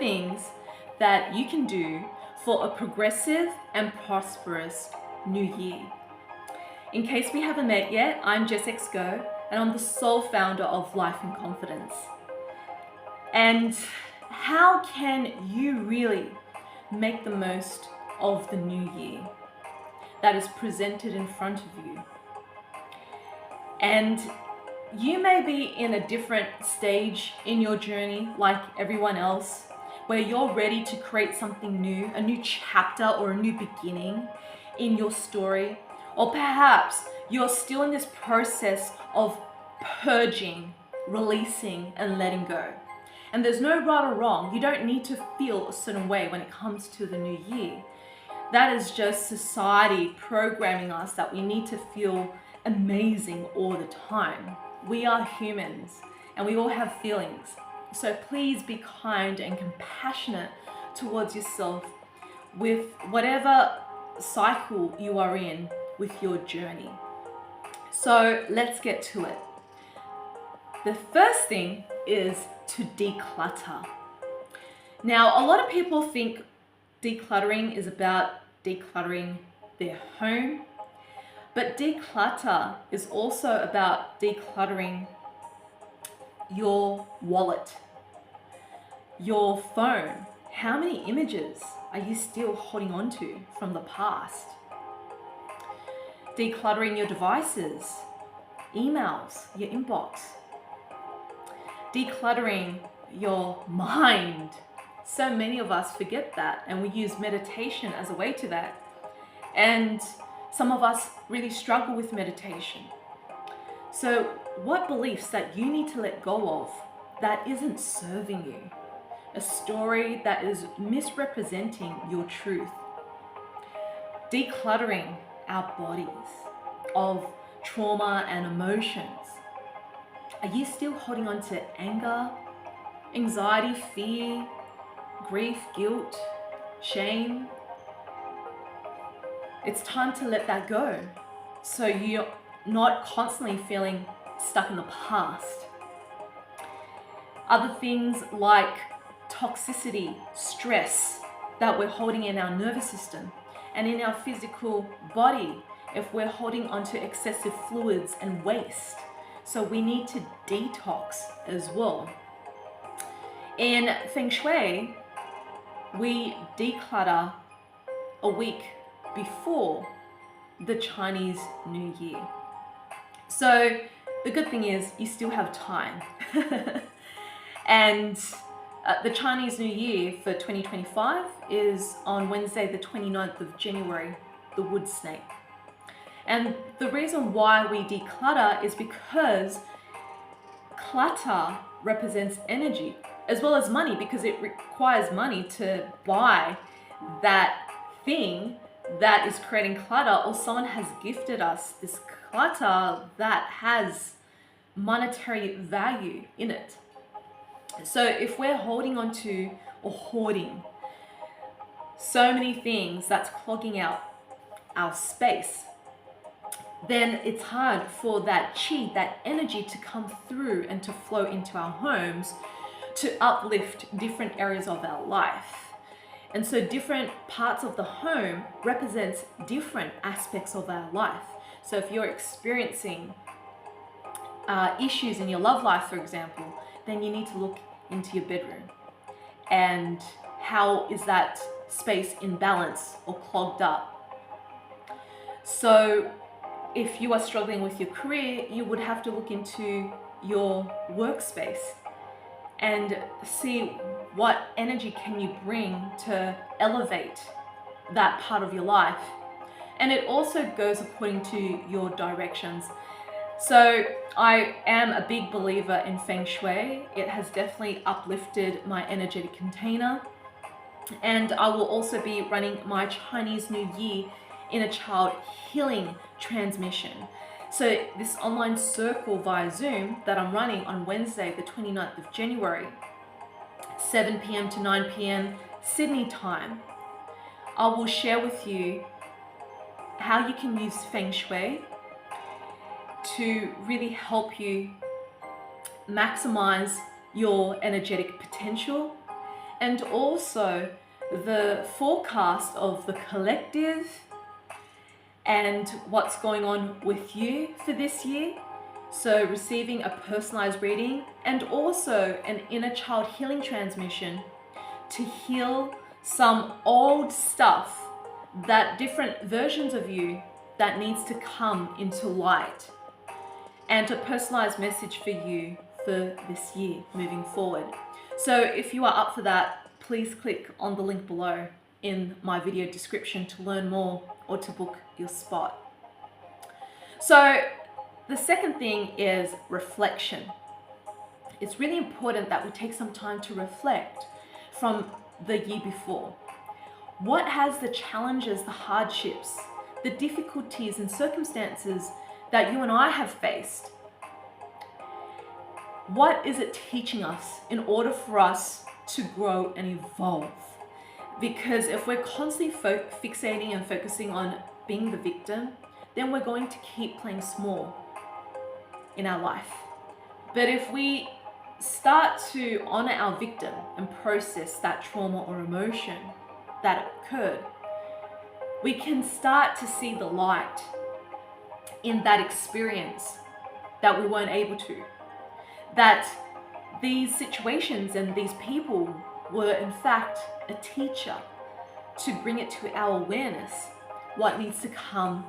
things that you can do for a progressive and prosperous new year. In case we haven't met yet, I'm Jess and I'm the sole founder of Life in Confidence. And how can you really make the most of the new year that is presented in front of you? And you may be in a different stage in your journey, like everyone else, where you're ready to create something new, a new chapter or a new beginning in your story. Or perhaps you're still in this process of purging, releasing, and letting go. And there's no right or wrong. You don't need to feel a certain way when it comes to the new year. That is just society programming us that we need to feel amazing all the time. We are humans and we all have feelings. So please be kind and compassionate towards yourself with whatever cycle you are in with your journey. So let's get to it. The first thing is to declutter. Now, a lot of people think decluttering is about decluttering their home, but declutter is also about decluttering your wallet, your phone. How many images are you still holding on to from the past? Decluttering your devices, emails, your inbox. Decluttering your mind. So many of us forget that, and we use meditation as a way to that. And some of us really struggle with meditation. So what beliefs that you need to let go of that isn't serving you? A story that is misrepresenting your truth. Decluttering our bodies of trauma and emotions. Are you still holding on to anger, anxiety, fear, grief, guilt, shame? It's time to let that go so you're not constantly feeling stuck in the past. Other things like toxicity, stress that we're holding in our nervous system and in our physical body if we're holding onto excessive fluids and waste. So we need to detox as well. In Feng Shui, we declutter a week before the Chinese New Year. So the good thing is you still have time. And the Chinese New Year for 2025 is on Wednesday, the 29th of January, the wood snake. And the reason why we declutter is because clutter represents energy as well as money, because it requires money to buy that thing that is creating clutter, or someone has gifted us this clutter that has monetary value in it. So if we're holding on to or hoarding so many things that's clogging out our space, then it's hard for that chi, that energy to come through and to flow into our homes to uplift different areas of our life. And so different parts of the home represents different aspects of our life. So if you're experiencing issues in your love life, for example, then you need to look into your bedroom. And how is that space in balance or clogged up? So if you are struggling with your career, you would have to look into your workspace and see what energy can you bring to elevate that part of your life. And it also goes according to your directions. So I am a big believer in Feng Shui. It has definitely uplifted my energetic container. And I will also be running my Chinese New Year inner child healing transmission. So this online circle via Zoom that I'm running on Wednesday, the 29th of January, 7 p.m. to 9 p.m. Sydney time, I will share with you how you can use Feng Shui to really help you maximize your energetic potential and also the forecast of the collective and what's going on with you for this year. So receiving a personalized reading and also an inner child healing transmission to heal some old stuff, that different versions of you that needs to come into light, and a personalized message for you for this year moving forward. So if you are up for that, please click on the link below in my video description to learn more or to book your spot. So the second thing is reflection. It's really important that we take some time to reflect from the year before. What has the challenges, the hardships, the difficulties and circumstances that you and I have faced, what is it teaching us in order for us to grow and evolve? Because if we're constantly fixating and focusing on being the victim, then we're going to keep playing small in our life. But if we start to honor our victim and process that trauma or emotion that occurred, we can start to see the light in that experience that we weren't able to. That these situations and these people were in fact a teacher to bring it to our awareness what needs to come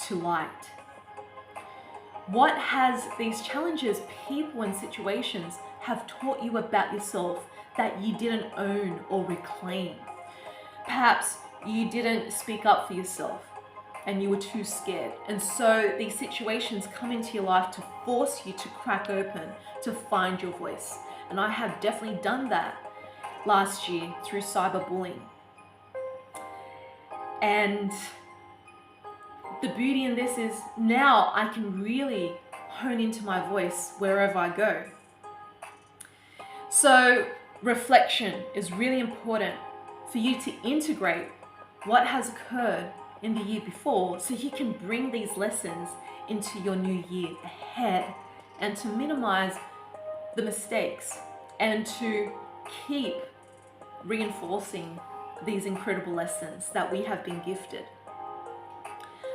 to light. What has these challenges, people and situations have taught you about yourself that you didn't own or reclaim? Perhaps you didn't speak up for yourself and you were too scared. And so these situations come into your life to force you to crack open, to find your voice. And I have definitely done that last year through cyberbullying. And the beauty in this is now I can really hone into my voice wherever I go. So reflection is really important for you to integrate what has occurred in the year before so you can bring these lessons into your new year ahead, and to minimize the mistakes and to keep reinforcing these incredible lessons that we have been gifted.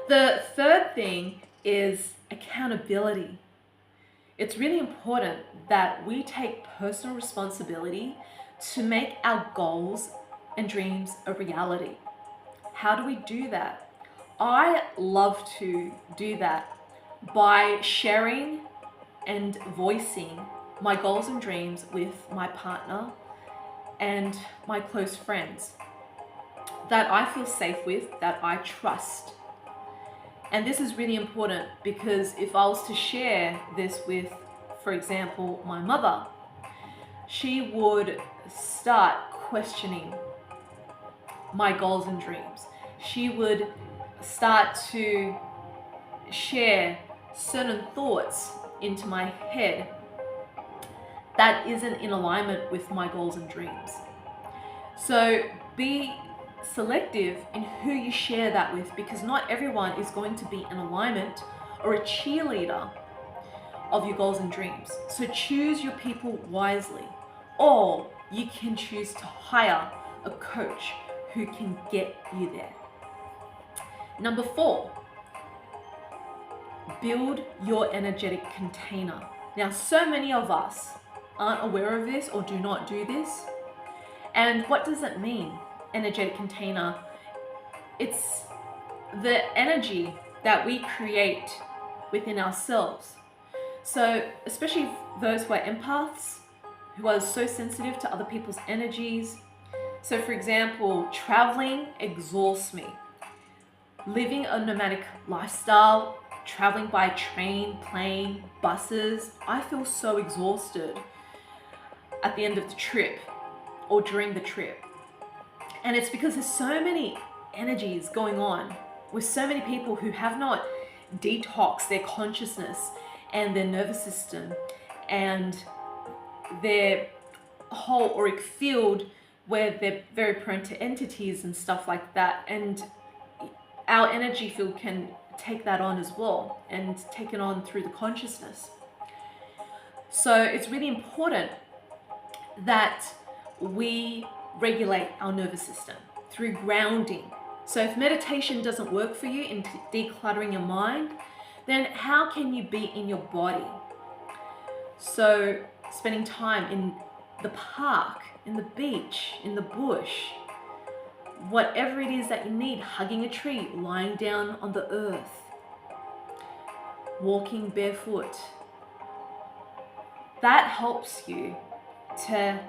The third thing is accountability. It's really important that we take personal responsibility to make our goals and dreams a reality. How do we do that? I love to do that by sharing and voicing my goals and dreams with my partner and my close friends that I feel safe with, that I trust. And this is really important because if I was to share this with, for example, my mother, she would start questioning my goals and dreams. She would start to share certain thoughts into my head that isn't in alignment with my goals and dreams. So be selective in who you share that with, because not everyone is going to be in alignment or a cheerleader of your goals and dreams. So choose your people wisely, or you can choose to hire a coach who can get you there. Number 4, build your energetic container. Now, so many of us aren't aware of this or do not do this. And what does it mean, energetic container? It's the energy that we create within ourselves. So especially those who are empaths, who are so sensitive to other people's energies. So for example, traveling exhausts me. Living a nomadic lifestyle, traveling by train, plane, buses, I feel so exhausted at the end of the trip or during the trip. And it's because there's so many energies going on with so many people who have not detoxed their consciousness and their nervous system and their whole auric field, where they're very prone to entities and stuff like that. And our energy field can take that on as well and take it on through the consciousness. So it's really important that we regulate our nervous system through grounding. So if meditation doesn't work for you in decluttering your mind, then how can you be in your body? So spending time in the park, in the beach, in the bush, whatever it is that you need, hugging a tree, lying down on the earth, walking barefoot. That helps you to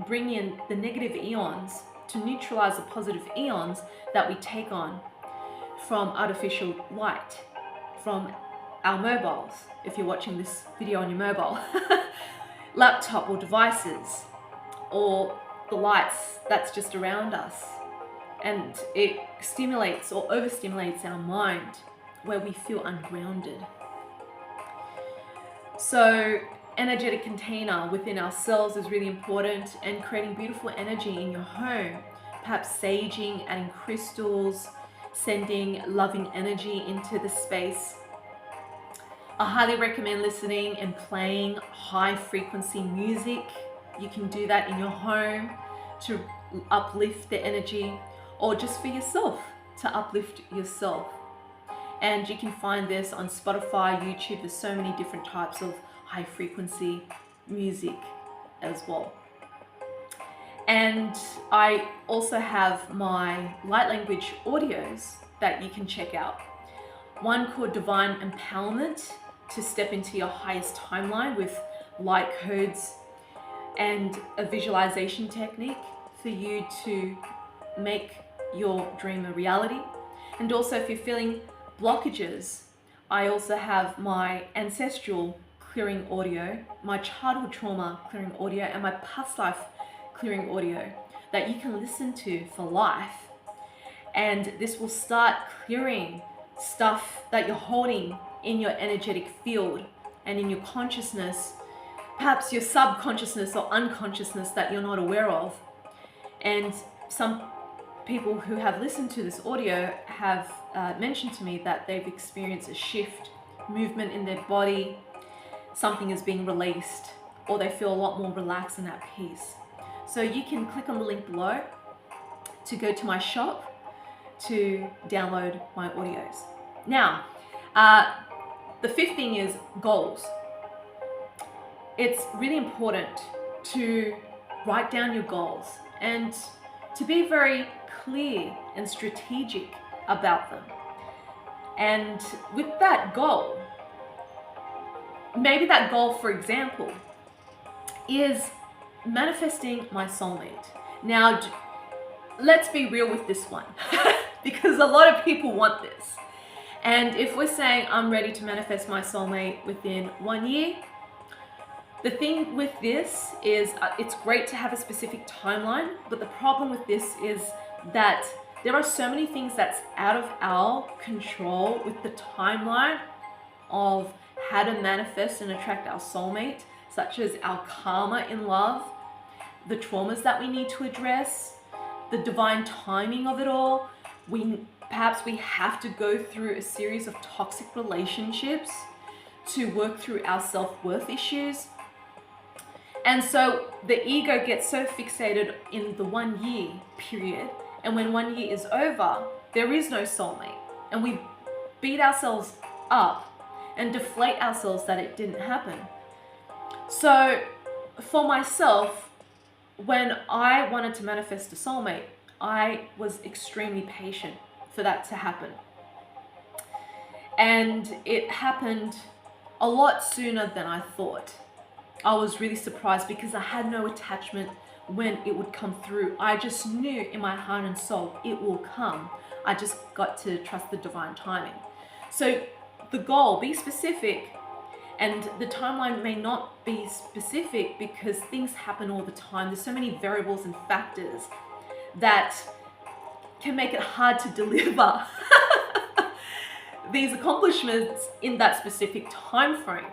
bring in the negative eons, to neutralize the positive eons that we take on from artificial light, from our mobiles, if you're watching this video on your mobile, laptop or devices, or the lights that's just around us. And it stimulates or overstimulates our mind where we feel ungrounded. So energetic container within ourselves is really important, and creating beautiful energy in your home, perhaps saging, adding crystals, sending loving energy into the space. I highly recommend listening and playing high frequency music. You can do that in your home to uplift the energy, or just for yourself, to uplift yourself. And you can find this on Spotify, YouTube. There's so many different types of high frequency music as well. And I also have my light language audios that you can check out. One called Divine Empowerment, to step into your highest timeline with light codes and a visualization technique for you to make your dream a reality. And also, if you're feeling blockages, I also have my ancestral clearing audio, my childhood trauma clearing audio, and my past life clearing audio that you can listen to for life. And this will start clearing stuff that you're holding in your energetic field and in your consciousness, perhaps your subconsciousness or unconsciousness that you're not aware of. And some people who have listened to this audio have mentioned to me that they've experienced a shift, movement in their body, something is being released, or they feel a lot more relaxed and at peace. So you can click on the link below to go to my shop to download my audios. Now, the fifth thing is goals. It's really important to write down your goals and to be very clear and strategic about them. And with that goal, maybe that goal, for example, is manifesting my soulmate. Now, let's be real with this one, because a lot of people want this. And if we're saying I'm ready to manifest my soulmate within 1 year, the thing with this is it's great to have a specific timeline, but the problem with this is that there are so many things that's out of our control with the timeline of how to manifest and attract our soulmate, such as our karma in love, the traumas that we need to address, the divine timing of it all. Perhaps we have to go through a series of toxic relationships to work through our self-worth issues. And so the ego gets so fixated in the 1 year period, and when 1 year is over, there is no soulmate. And we beat ourselves up and deflate ourselves that it didn't happen. So for myself, when I wanted to manifest a soulmate, I was extremely patient for that to happen. And it happened a lot sooner than I thought. I was really surprised because I had no attachment when it would come through. I just knew in my heart and soul it will come. I just got to trust the divine timing. So the goal, be specific, and the timeline may not be specific because things happen all the time. There's so many variables and factors that can make it hard to deliver these accomplishments in that specific time frame.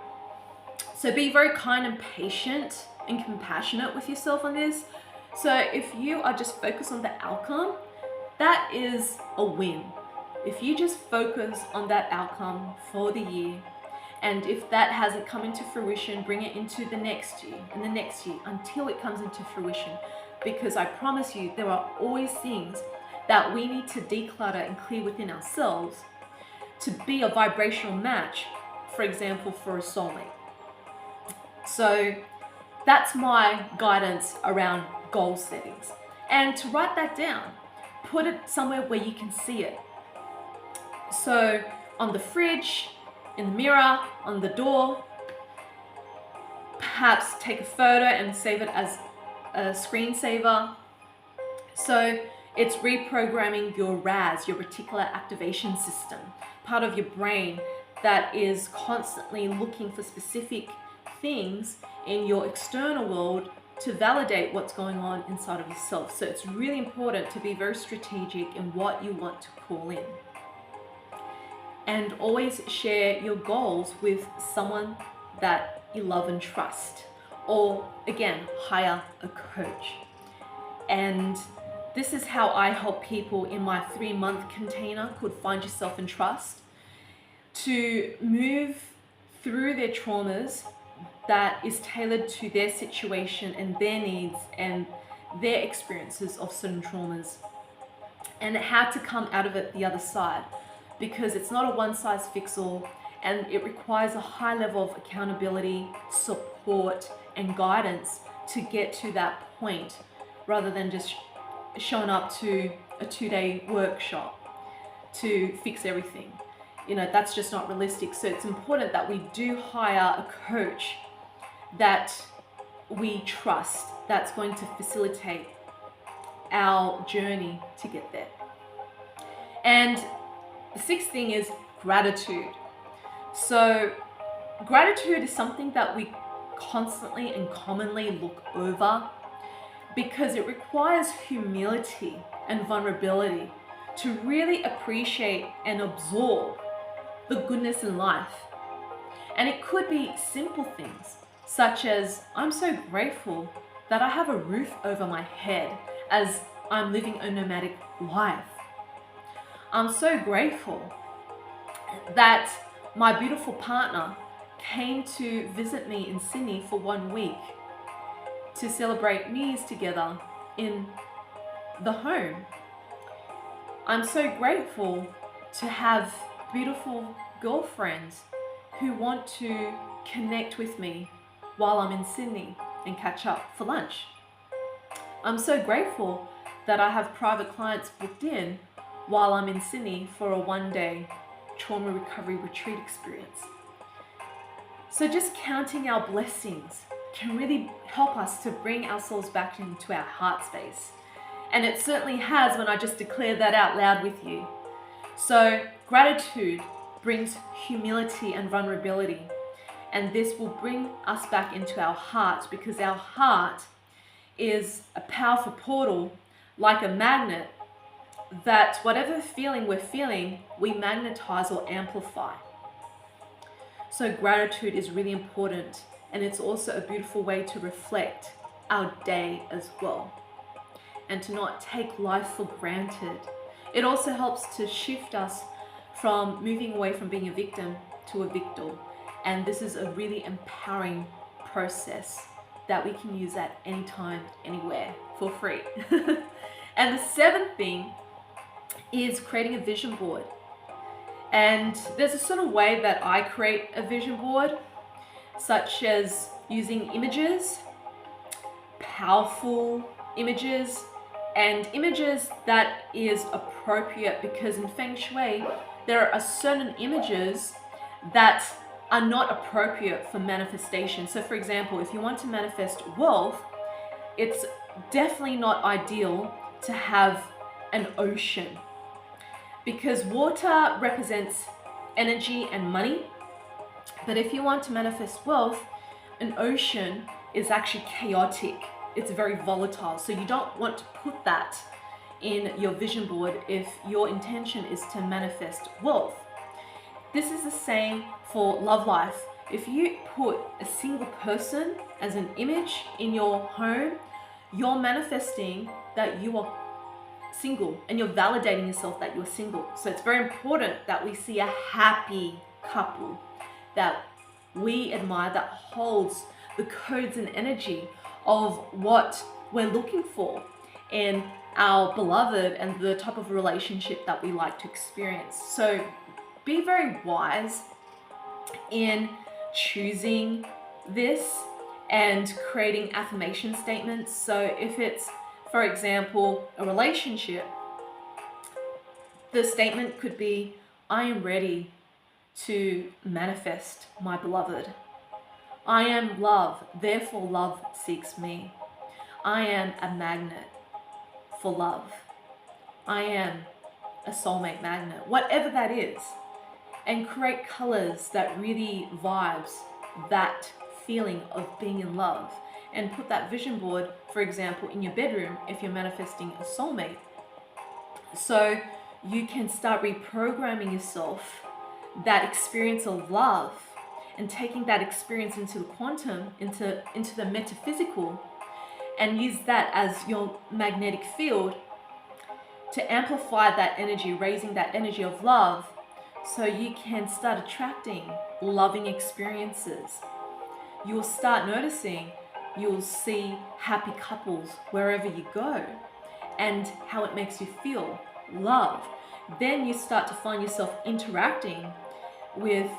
So be very kind and patient and compassionate with yourself on this. So if you are just focused on the outcome, that is a win. If you just focus on that outcome for the year, and if that hasn't come into fruition, bring it into the next year and the next year until it comes into fruition. because I promise you there are always things that we need to declutter and clear within ourselves to be a vibrational match, for example, for a soulmate. So that's my guidance around goal settings. And to write that down, put it somewhere where you can see it. So on the fridge, in the mirror, on the door, perhaps take a photo and save it as a screensaver. So it's reprogramming your RAS, your reticular activation system, part of your brain that is constantly looking for specific things in your external world to validate what's going on inside of yourself. So it's really important to be very strategic in what you want to call in. And always share your goals with someone that you love and trust, or again, hire a coach. And this is how I help people in my 3-month container called Find Yourself and Trust to move through their traumas that is tailored to their situation and their needs and their experiences of certain traumas, and how to come out of it the other side, because it's not a one-size-fits-all, and it requires a high level of accountability, support, and guidance to get to that point, rather than just showing up to a 2-day workshop to fix everything. You know, that's just not realistic. So it's important that we do hire a coach that we trust, that's going to facilitate our journey to get there. And the 6th thing is gratitude. So gratitude is something that we constantly and commonly look over, because it requires humility and vulnerability to really appreciate and absorb the goodness in life. And it could be simple things, such as, I'm so grateful that I have a roof over my head as I'm living a nomadic life. I'm so grateful that my beautiful partner came to visit me in Sydney for 1 week to celebrate New Year's together in the home. I'm so grateful to have beautiful girlfriends who want to connect with me while I'm in Sydney and catch up for lunch. I'm so grateful that I have private clients booked in while I'm in Sydney for a 1-day trauma recovery retreat experience. So just counting our blessings can really help us to bring ourselves back into our heart space. And it certainly has when I just declared that out loud with you. So gratitude brings humility and vulnerability. And this will bring us back into our heart, because our heart is a powerful portal, like a magnet, that whatever feeling we're feeling, we magnetize or amplify. So gratitude is really important, and it's also a beautiful way to reflect our day as well, and to not take life for granted. It also helps to shift us from moving away from being a victim to a victor. And this is a really empowering process that we can use at any time, anywhere, for free. And the 7th thing is creating a vision board. And there's a certain way that I create a vision board, such as using images, powerful images, and images that is appropriate, because in Feng Shui, there are certain images that are not appropriate for manifestation. So for example, if you want to manifest wealth, it's definitely not ideal to have an ocean, because water represents energy and money. But if you want to manifest wealth, an ocean is actually chaotic. It's very volatile. So you don't want to put that in your vision board if your intention is to manifest wealth. This is the same for love life. If you put a single person as an image in your home, you're manifesting that you are single, and you're validating yourself that you're single. So it's very important that we see a happy couple that we admire, that holds the codes and energy of what we're looking for in our beloved and the type of relationship that we like to experience. So be very wise in choosing this and creating affirmation statements. So if it's, for example, a relationship, the statement could be, I am ready to manifest my beloved. I am love, therefore love seeks me. I am a magnet for love. I am a soulmate magnet, whatever that is. And create colors that really vibes that feeling of being in love. And put that vision board, for example, in your bedroom if you're manifesting a soulmate. So you can start reprogramming yourself that experience of love and taking that experience into the quantum, into the metaphysical, and use that as your magnetic field to amplify that energy, raising that energy of love, so you can start attracting loving experiences. You'll start noticing, you'll see happy couples wherever you go and how it makes you feel, love. Then you start to find yourself interacting with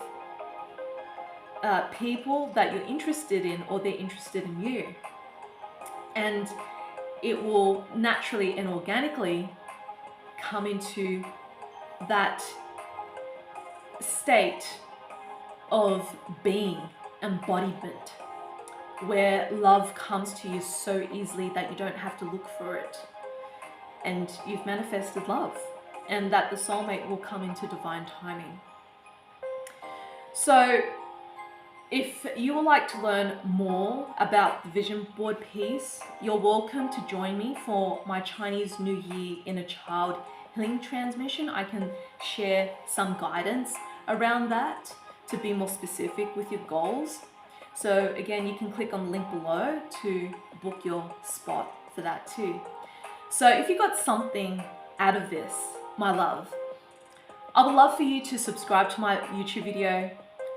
people that you're interested in, or they're interested in you. And it will naturally and organically come into that state of being, embodiment, where love comes to you so easily that you don't have to look for it. And you've manifested love, and that the soulmate will come into divine timing. So if you would like to learn more about the vision board piece, you're welcome to join me for my Chinese New Year Inner Child Healing Transmission. I can share some guidance around that to be more specific with your goals. So again, you can click on the link below to book your spot for that too. So if you got something out of this, my love, I would love for you to subscribe to my YouTube video.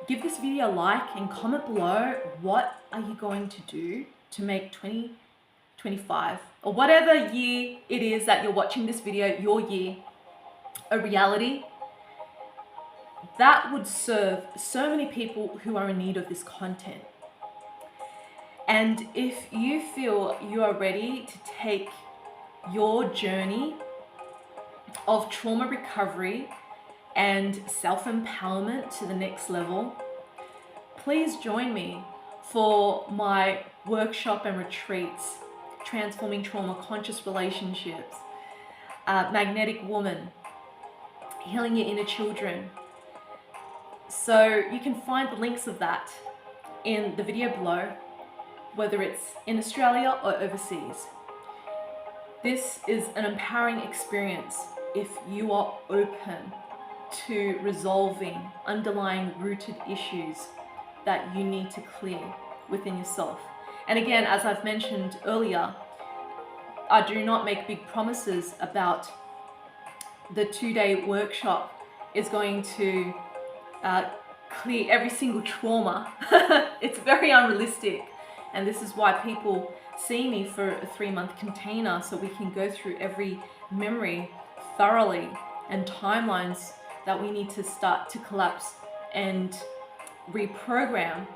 Give this video a like and comment below, what are you going to do to make 2025 or whatever year it is that you're watching this video, your year, a reality that would serve so many people who are in need of this content. And if you feel you are ready to take your journey of trauma recovery and self-empowerment to the next level, please join me for my workshop and retreats, Transforming Trauma, Conscious Relationships, Magnetic Woman, Healing Your Inner Children. So you can find the links of that in the video below, whether it's in Australia or overseas. This is an empowering experience if you are open to resolving underlying rooted issues that you need to clear within yourself. And again, as I've mentioned earlier, I do not make big promises about the 2-day workshop is going to clear every single trauma. It's very unrealistic. And this is why people see me for a 3-month container, so we can go through every memory thoroughly and timelines that we need to start to collapse and reprogram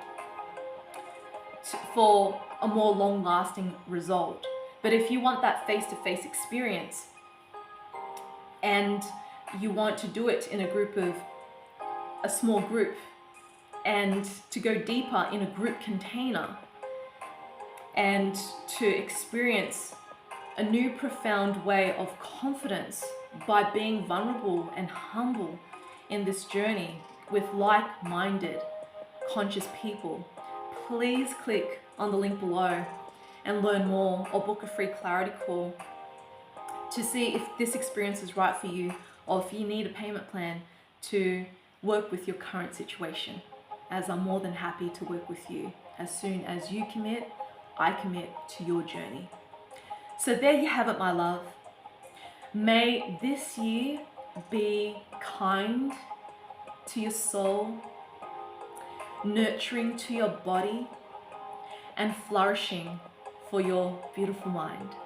for a more long-lasting result. But if you want that face-to-face experience and you want to do it in a small group, and to go deeper in a group container and to experience a new profound way of confidence by being vulnerable and humble in this journey with like-minded conscious people, please click on the link below and learn more, or book a free clarity call to see if this experience is right for you, or if you need a payment plan to work with your current situation, as I'm more than happy to work with you. As soon as you commit, I commit to your journey. So there you have it, my love. May this year be kind to your soul, nurturing to your body, and flourishing for your beautiful mind.